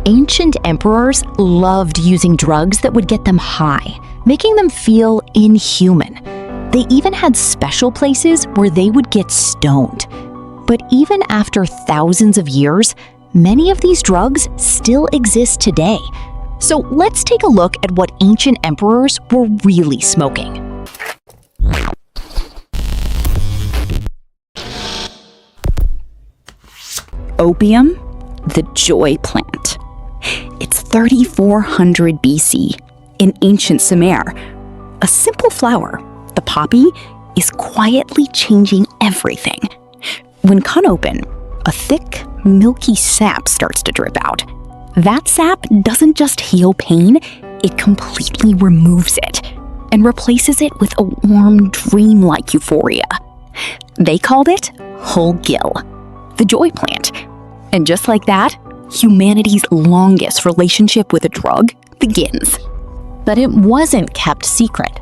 Ancient emperors loved using drugs that would get them high, making them feel inhuman. They even had special places where they would get stoned. But even after thousands of years, many of these drugs still exist today. So let's take a look at what ancient emperors were really smoking. Opium, the joy plant. It's 3400 BC in ancient Sumer. A simple flower, the poppy, is quietly changing everything. When cut open, a thick, milky sap starts to drip out. That sap doesn't just heal pain, it completely removes it and replaces it with a warm, dreamlike euphoria. They called it whole gill, the joy plant. And just like that, humanity's longest relationship with a drug begins. But it wasn't kept secret.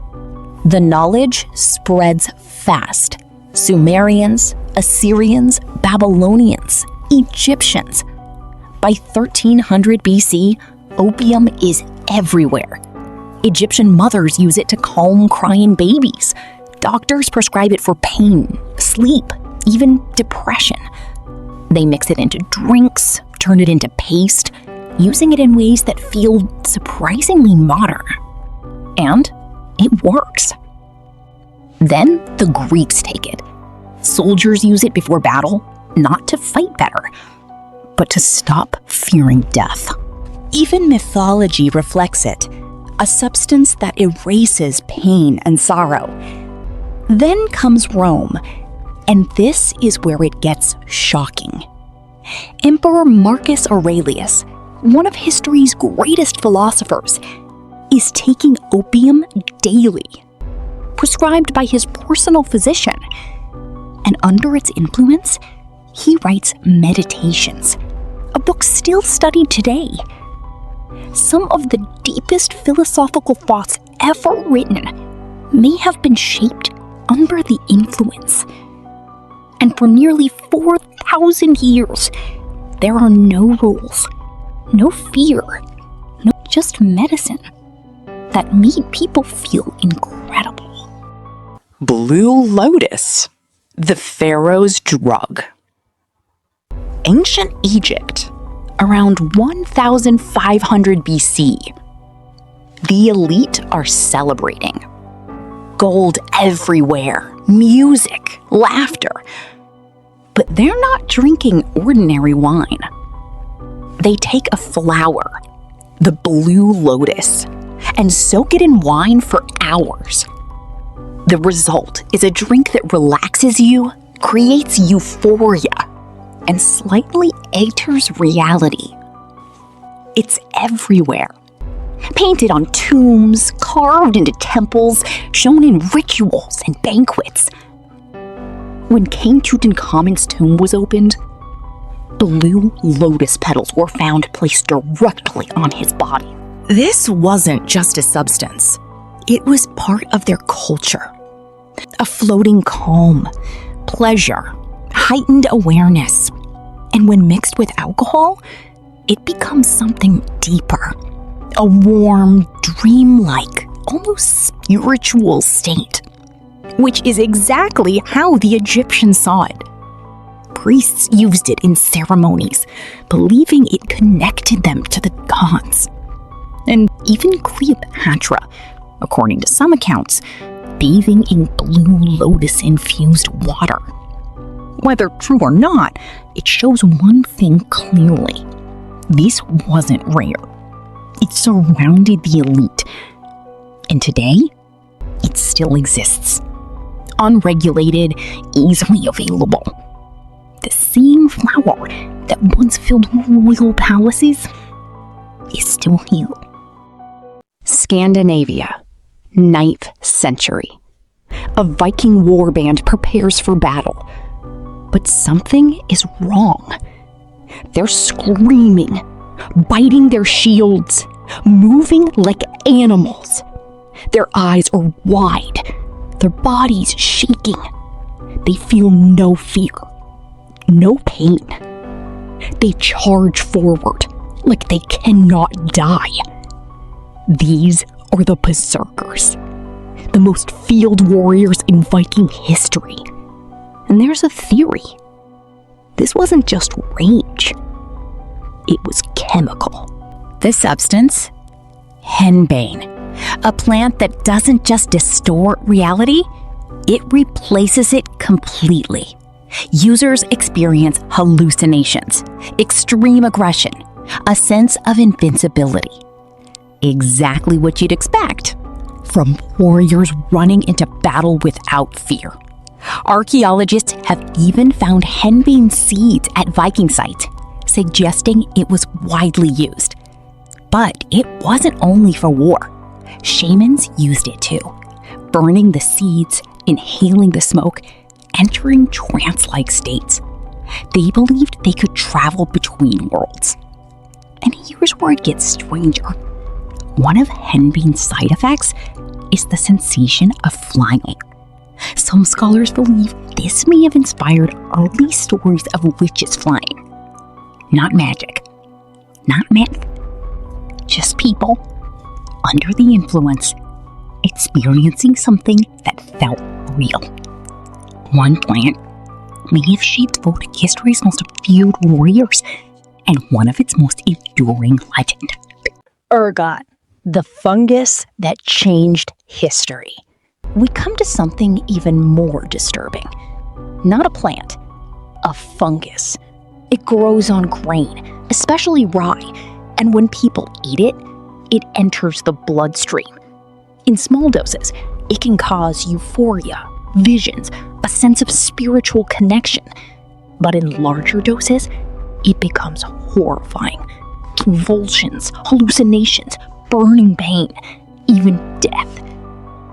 The knowledge spreads fast. Sumerians, Assyrians, Babylonians, Egyptians. By 1300 BC, opium is everywhere. Egyptian mothers use it to calm crying babies. Doctors prescribe it for pain, sleep, even depression. They mix it into drinks, turn it into paste, using it in ways that feel surprisingly modern. And it works. Then the Greeks take it. Soldiers use it before battle, not to fight better, but to stop fearing death. Even mythology reflects it, a substance that erases pain and sorrow. Then comes Rome, and this is where it gets shocking. Emperor Marcus Aurelius, one of history's greatest philosophers, is taking opium daily, prescribed by his personal physician. And under its influence, he writes Meditations, a book still studied today. Some of the deepest philosophical thoughts ever written may have been shaped under the influence. And for nearly 4,000 years, there are no rules, no fear, no just medicine that made people feel incredible. Blue Lotus, the Pharaohs' drug. Ancient Egypt, around 1500 BC. The elite are celebrating. Gold everywhere, music, laughter. But they're not drinking ordinary wine. They take a flower, the Blue Lotus, and soak it in wine for hours. The result is a drink that relaxes you, creates euphoria, and slightly alters reality. It's everywhere. Painted on tombs, carved into temples, shown in rituals and banquets. When King Tutankhamun's tomb was opened, blue lotus petals were found placed directly on his body. This wasn't just a substance. It was part of their culture. A floating calm, pleasure, heightened awareness. And when mixed with alcohol, it becomes something deeper. A warm, dreamlike, almost spiritual state. Which is exactly how the Egyptians saw it. Priests used it in ceremonies, believing it connected them to the gods. And even Cleopatra, according to some accounts, bathing in blue lotus-infused water. Whether true or not, it shows one thing clearly. This wasn't rare. It surrounded the elite. And today, it still exists. Unregulated, easily available. The same flower that once filled royal palaces is still here. Scandinavia, 9th century. A Viking warband prepares for battle. But something is wrong. They're screaming, biting their shields, moving like animals. Their eyes are wide, their bodies shaking. They feel no fear, no pain. They charge forward, like they cannot die. These are the Berserkers, the most field warriors in Viking history. And there's a theory. This wasn't just rage. It was chemical. The substance? Henbane. A plant that doesn't just distort reality, it replaces it completely. Users experience hallucinations, extreme aggression, a sense of invincibility. Exactly what you'd expect from warriors running into battle without fear. Archaeologists have even found henbane seeds at Viking sites, suggesting it was widely used. But it wasn't only for war. Shamans used it too, burning the seeds, inhaling the smoke, entering trance-like states. They believed they could travel between worlds. And here's where it gets stranger. One of henbane's side effects is the sensation of flying. Some scholars believe this may have inspired early stories of witches flying. Not magic, not myth, just people under the influence experiencing something that felt real. One plant may have shaped Nordic history's most feared warriors and one of its most enduring legends. Ergot, the fungus that changed history. We come to something even more disturbing. Not a plant, a fungus. It grows on grain, especially rye, and when people eat it, it enters the bloodstream. In small doses, it can cause euphoria, visions, a sense of spiritual connection. But in larger doses, it becomes horrifying. Convulsions, hallucinations, burning pain, even death.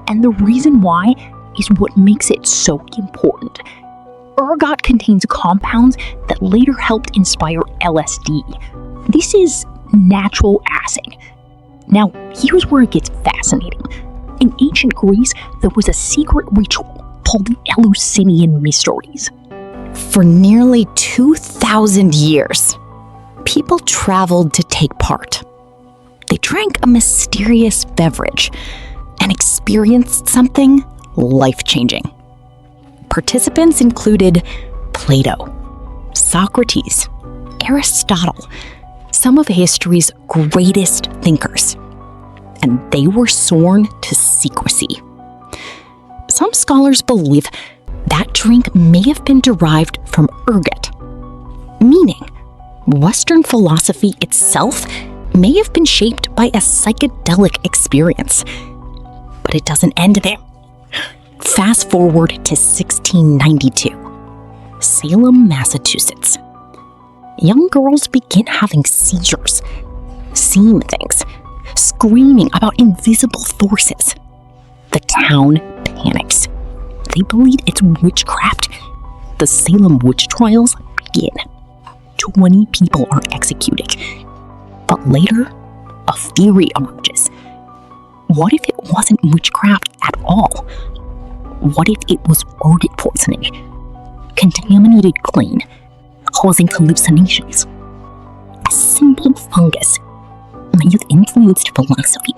And the reason why is what makes it so important. Ergot contains compounds that later helped inspire LSD. This is natural acid. Now, here's where it gets fascinating. In ancient Greece, there was a secret ritual called the Eleusinian Mysteries. For nearly 2,000 years, people traveled to take part. They drank a mysterious beverage and experienced something life-changing. Participants included Plato, Socrates, Aristotle, some of history's greatest thinkers, and they were sworn to secrecy. Some scholars believe that drink may have been derived from ergot, meaning Western philosophy itself may have been shaped by a psychedelic experience. But it doesn't end there. Fast forward to 1692, Salem, Massachusetts. Young girls begin having seizures, seeing things, screaming about invisible forces. The town panics. They believe it's witchcraft. The Salem Witch Trials begin. 20 people are executed. But later, a theory emerges. What if it wasn't witchcraft at all? What if it was ergot poisoning? Contaminated grain, causing hallucinations. A simple fungus may have influenced philosophy,